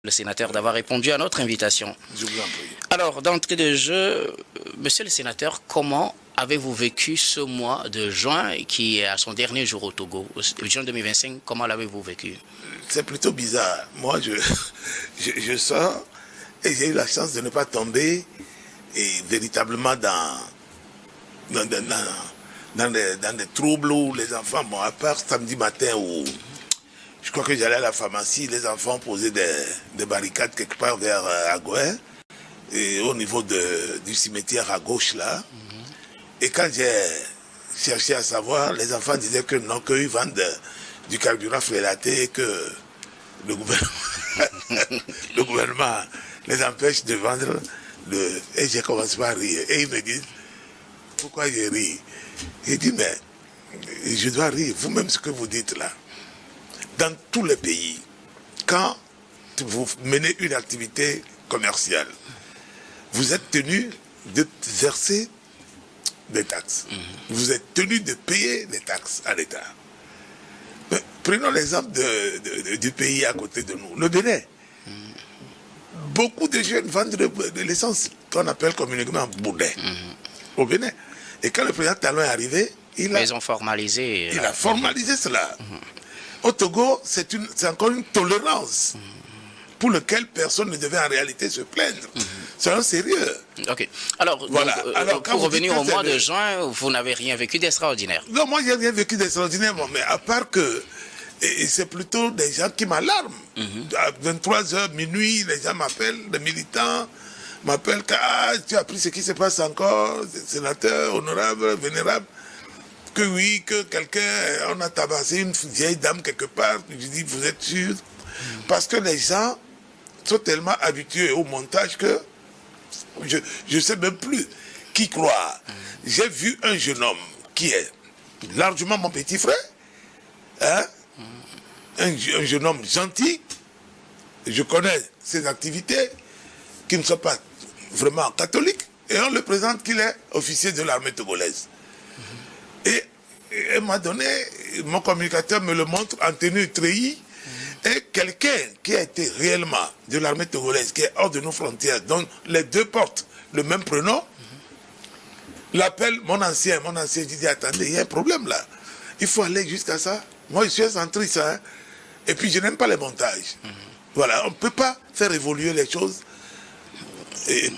le sénateur d'avoir répondu à notre invitation. Je vous en prie. Alors, d'entrée de jeu, monsieur le sénateur, comment avez-vous vécu ce mois de juin qui est à son dernier jour au Togo, juin 2025, comment l'avez-vous vécu? C'est plutôt bizarre. Moi, je sors et j'ai eu la chance de ne pas tomber et véritablement dans des troubles où les enfants, bon, à part samedi matin où je crois que j'allais à la pharmacie, les enfants posaient des barricades quelque part vers Agouin, et au niveau du cimetière à gauche là. Et quand j'ai cherché à savoir, les enfants disaient que non, qu'ils vendent du carburant frélaté et que le gouvernement les empêche de vendre Et j'ai commencé à rire. Et ils me disent, pourquoi j'ai ri? J'ai dit, mais je dois rire, vous-même ce que vous dites là. Dans tous les pays, quand vous menez une activité commerciale, vous êtes tenu de verser des taxes. Vous êtes tenu de payer des taxes à l'État. Prenons l'exemple du pays à côté de nous, le Bénin. Beaucoup de jeunes vendent de l'essence qu'on appelle communément boudin au Bénin. Et quand le président Talon est arrivé, ils ont formalisé. Il a formalisé cela. Au Togo, c'est encore une tolérance pour laquelle personne ne devait en réalité se plaindre. C'est un sérieux. Ok. Alors, voilà. Alors pour revenir au mois de juin, vous n'avez rien vécu d'extraordinaire? Non, moi, j'ai rien vécu d'extraordinaire, mais à part que c'est plutôt des gens qui m'alarment. À 23h, minuit, les gens m'appellent, les militants m'appellent, tu as appris ce qui se passe encore, sénateur, honorable, vénérable, que oui, que quelqu'un, on a tabassé une vieille dame quelque part. Je dis, vous êtes sûr? Parce que les gens sont tellement habitués au montage que je ne sais même plus qui croire. J'ai vu un jeune homme qui est largement mon petit frère, hein? Un jeune homme gentil, je connais ses activités, qui ne sont pas vraiment catholiques, et on le présente qu'il est officier de l'armée togolaise. Et elle m'a donné, mon communicateur me le montre en tenue treillis, et quelqu'un qui a été réellement de l'armée togolaise, qui est hors de nos frontières, dont les deux portent le même prénom, l'appelle mon ancien, je dis, attendez, il y a un problème là, il faut aller jusqu'à ça. Moi je suis un centriste, hein, et puis je n'aime pas les montages. Voilà, on ne peut pas faire évoluer les choses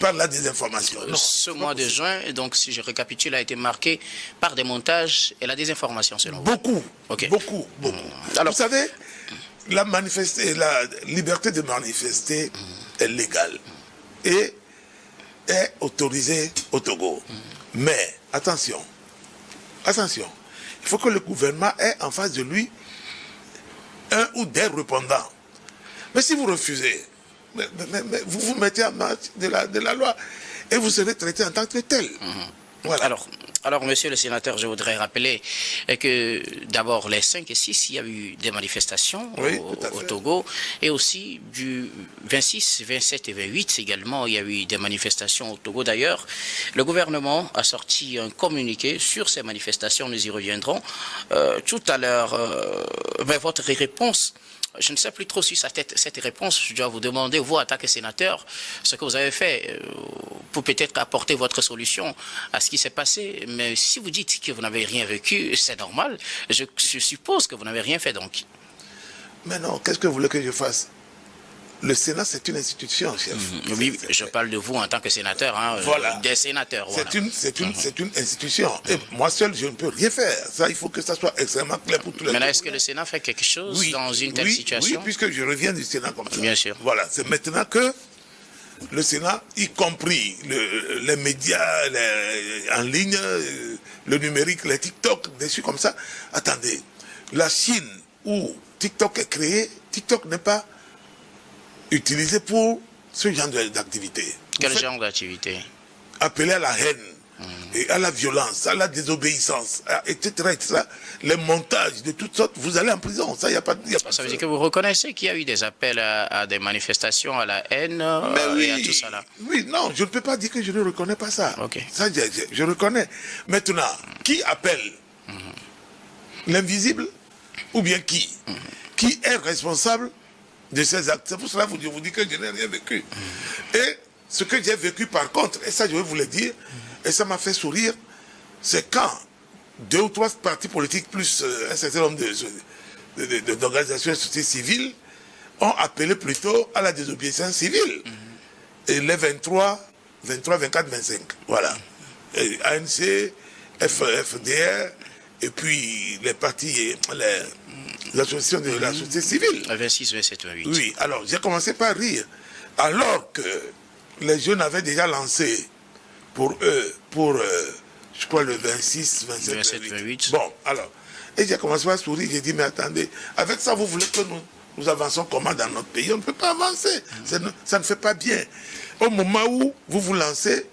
par la désinformation. Non. Ce mois de juin, donc si je récapitule, a été marqué par des montages et la désinformation selon vous? Beaucoup, okay. beaucoup. Alors, vous savez, la liberté de manifester est légale et est autorisée au Togo. Mais, attention, il faut que le gouvernement ait en face de lui un ou des répondants. Mais si vous refusez, vous vous mettez en marche de la loi et vous serez traité en tant que tel. Voilà. Alors, monsieur le sénateur, je voudrais rappeler que d'abord, les 5 et 6, il y a eu des manifestations au Togo. Et aussi, du 26, 27 et 28 également, il y a eu des manifestations au Togo. D'ailleurs, le gouvernement a sorti un communiqué sur ces manifestations. Nous y reviendrons tout à l'heure. Votre réponse, je ne sais plus trop si cette réponse, je dois vous demander, vous, en tant que sénateur, ce que vous avez fait pour peut-être apporter votre solution à ce qui s'est passé. Mais si vous dites que vous n'avez rien vécu, c'est normal. Je suppose que vous n'avez rien fait donc. Mais non, qu'est-ce que vous voulez que je fasse? Le Sénat, c'est une institution, chef. Oui, je parle de vous en tant que sénateur, hein, voilà. Des sénateurs. Voilà. C'est une institution. Et moi seul, je ne peux rien faire. Ça, il faut que ça soit extrêmement clair pour tous les. Maintenant, est-ce que le Sénat fait quelque chose dans une telle situation? Oui, puisque je reviens du Sénat comme ça. Bien sûr. Voilà, c'est maintenant que le Sénat, y compris les médias en ligne, le numérique, les TikTok, des choses comme ça. Attendez, la Chine où TikTok est créé, TikTok n'est pas utilisé pour ce genre d'activité. Quel genre d'activité? Appeler à la haine, et à la violence, à la désobéissance, etc. Les montages de toutes sortes, vous allez en prison. Ça, ça veut dire que vous reconnaissez qu'il y a eu des appels à des manifestations, à la haine et à tout ça là? Oui, non, je ne peux pas dire que je ne reconnais pas ça. Okay. Ça, je reconnais. Maintenant, qui appelle? L'invisible ou bien qui? Qui est responsable de ces actes. C'est pour cela que je vous dis que je n'ai rien vécu. Et ce que j'ai vécu par contre, et ça je vais vous le dire, et ça m'a fait sourire, c'est quand 2 ou 3 partis politiques plus un certain nombre d'organisations de société civile ont appelé plutôt à la désobéissance civile. Et les 23, 24, 25. Voilà. Et ANC, FDR, et puis les partis, les associations de la société civile. 26, 27, 28. Oui, alors j'ai commencé par rire. Alors que les jeunes avaient déjà lancé pour eux, je crois le 26, 27, 28. Bon, alors, et j'ai commencé à sourire, j'ai dit, mais attendez, avec ça, vous voulez que nous avançons comment dans notre pays? On ne peut pas avancer, ça ne fait pas bien. Au moment où vous vous lancez,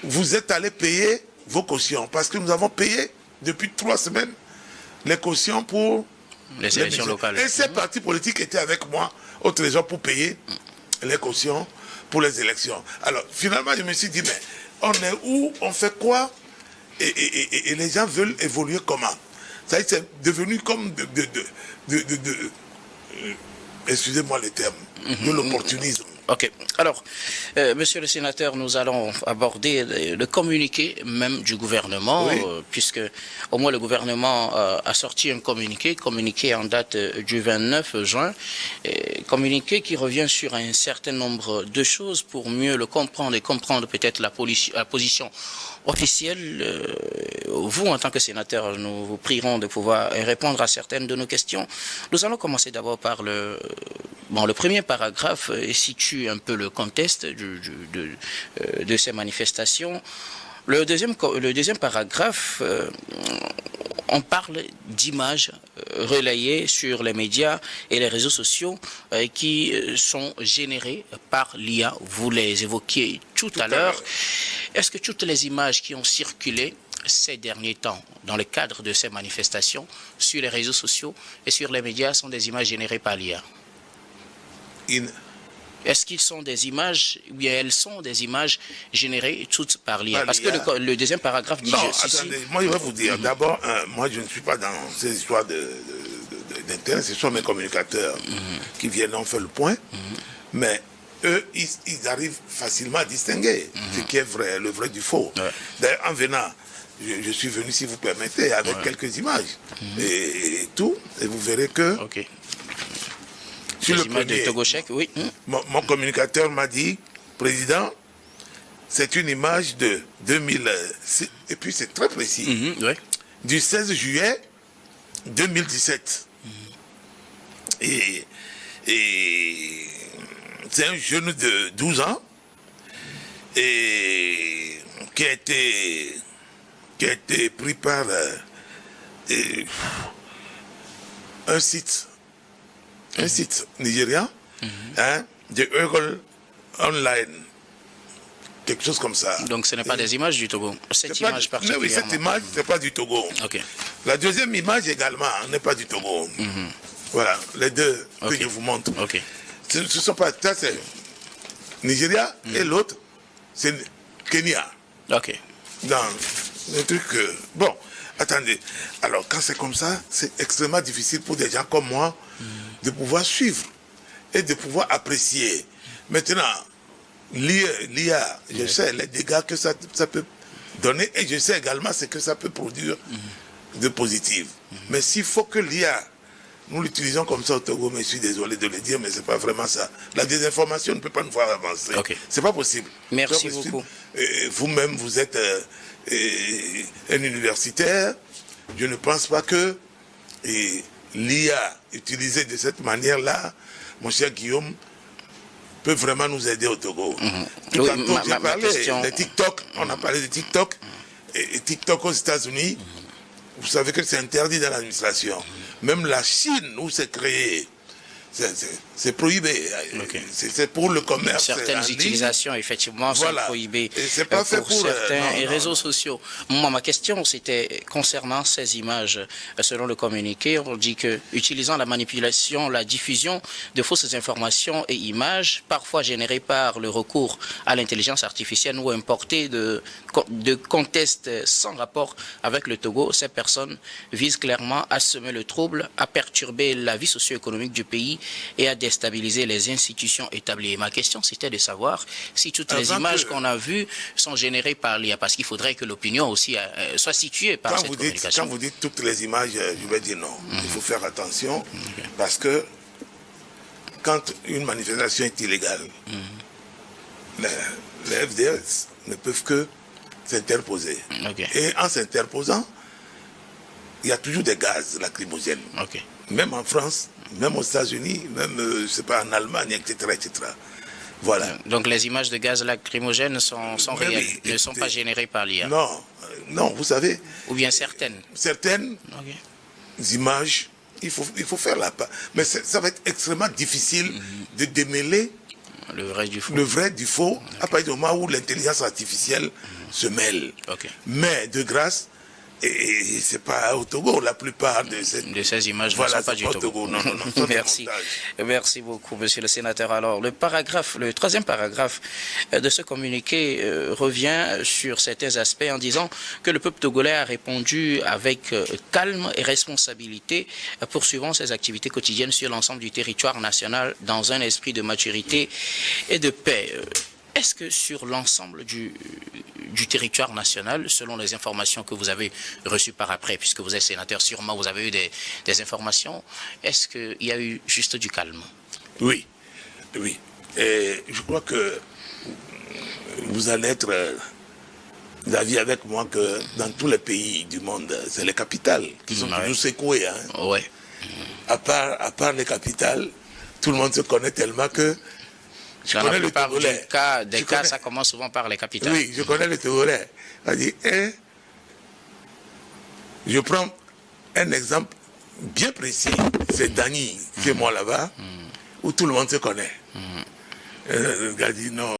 vous êtes allé payer vos cautions, parce que nous avons payé depuis 3 semaines les cautions pour les élections locales. Et ces partis politiques étaient avec moi au Trésor pour payer les cautions pour les élections. Alors, finalement, je me suis dit, mais on est où? On fait quoi? Et les gens veulent évoluer comment? Ça y est, c'est devenu comme excusez-moi le terme, de l'opportunisme. Ok. Alors, monsieur le sénateur, nous allons aborder le communiqué même du gouvernement, oui. Puisque au moins le gouvernement a sorti un communiqué en date du 29 juin, communiqué qui revient sur un certain nombre de choses pour mieux le comprendre et comprendre peut-être la position officielle. Vous, en tant que sénateur, nous vous prierons de pouvoir répondre à certaines de nos questions. Nous allons commencer d'abord par le premier paragraphe situe un peu le contexte de ces manifestations. Le deuxième paragraphe, on parle d'images relayées sur les médias et les réseaux sociaux qui sont générées par l'IA. Vous les évoquiez tout à l'heure. Est-ce que toutes les images qui ont circulé ces derniers temps dans le cadre de ces manifestations sur les réseaux sociaux et sur les médias sont des images générées par l'IA? Est-ce qu'ils sont des images, ou bien elles sont des images générées toutes par l'IA? Parce que le deuxième paragraphe dit... Non, attendez, moi je vais vous dire, d'abord, moi je ne suis pas dans ces histoires d'Internet, ce sont mes communicateurs qui viennent en faire le point, mais eux, ils arrivent facilement à distinguer ce qui est vrai, le vrai du faux. Ouais. D'ailleurs, en venant, je suis venu, si vous permettez, avec quelques images et tout, et vous verrez que... Okay. Sur le premier, de Togo Chèque, oui. Mon communicateur m'a dit, Président, c'est une image de 2006, et puis c'est très précis, du 16 juillet 2017. Et c'est un jeune de 12 ans et qui a été pris par un site nigérien, de Eagle Online, quelque chose comme ça. Donc ce n'est pas des images du Togo, cette image particulièrement. Oui, cette image, ce n'est pas du Togo. Okay. La deuxième image également n'est pas du Togo. Voilà, les deux que je vous montre. Ce sont pas, ça c'est Nigeria et l'autre c'est Kenya. Ok. Dans le truc, bon, attendez, alors quand c'est comme ça, c'est extrêmement difficile pour des gens comme moi de pouvoir suivre et de pouvoir apprécier. Maintenant, l'IA, je sais les dégâts que ça peut donner et je sais également ce que ça peut produire de positif. Mais s'il faut que l'IA, nous l'utilisons comme ça au Togo, mais je suis désolé de le dire, mais c'est pas vraiment ça. La désinformation ne peut pas nous faire avancer. C'est pas possible. Merci beaucoup. Vous-même, vous êtes un universitaire. Je ne pense pas que l'IA utilisée de cette manière-là, mon cher Guillaume, peut vraiment nous aider au Togo. Oui, j'ai parlé de TikTok, on a parlé de TikTok, et TikTok aux États-Unis, vous savez que c'est interdit dans l'administration. Même la Chine, où c'est créé, c'est prohibé. C'est pour le commerce. Certaines utilisations, effectivement, sont prohibées pas fait pour certains réseaux sociaux. Moi, ma question, c'était concernant ces images. Selon le communiqué, on dit que utilisant la manipulation, la diffusion de fausses informations et images, parfois générées par le recours à l'intelligence artificielle ou importées de contextes sans rapport avec le Togo, ces personnes visent clairement à semer le trouble, à perturber la vie socio-économique du pays et à déstabiliser les institutions établies. Et ma question, c'était de savoir si toutes les images qu'on a vues sont générées par l'IA, parce qu'il faudrait que l'opinion aussi soit située par cette communication. Quand vous dites toutes les images, je vais dire non. Il faut faire attention, parce que quand une manifestation est illégale, les FDS ne peuvent que s'interposer. Et en s'interposant, il y a toujours des gaz lacrymogènes. Même en France, même aux États-Unis, même, je sais pas, en Allemagne, etc., etc. Voilà. Donc les images de gaz lacrymogènes sont réelles, ne sont pas générées par l'IA. Non, vous savez. Ou bien certaines. Certaines images, il faut faire la part. Mais ça va être extrêmement difficile de démêler le vrai du faux, à partir du moment où l'intelligence artificielle se mêle. Mais de grâce, et c'est pas au Togo, la plupart de ces images ne sont pas du Togo. Non, Merci beaucoup, monsieur le sénateur. Alors, le troisième paragraphe de ce communiqué revient sur certains aspects en disant que le peuple togolais a répondu avec calme et responsabilité, poursuivant ses activités quotidiennes sur l'ensemble du territoire national dans un esprit de maturité et de paix. Est-ce que sur l'ensemble du territoire national, selon les informations que vous avez reçues par après, puisque vous êtes sénateur, sûrement vous avez eu des informations, est-ce qu'il y a eu juste du calme? Oui. Et je crois que vous allez être d'avis avec moi que dans tous les pays du monde, c'est les capitales qui sont toujours secouées. À part les capitales, tout le monde se connaît tellement que dans la plupart des cas, ça commence souvent par les capitales. Oui, je connais le Togolais. Je prends un exemple bien précis. C'est Dany, c'est moi là-bas, où tout le monde se connaît. Le gars dit non.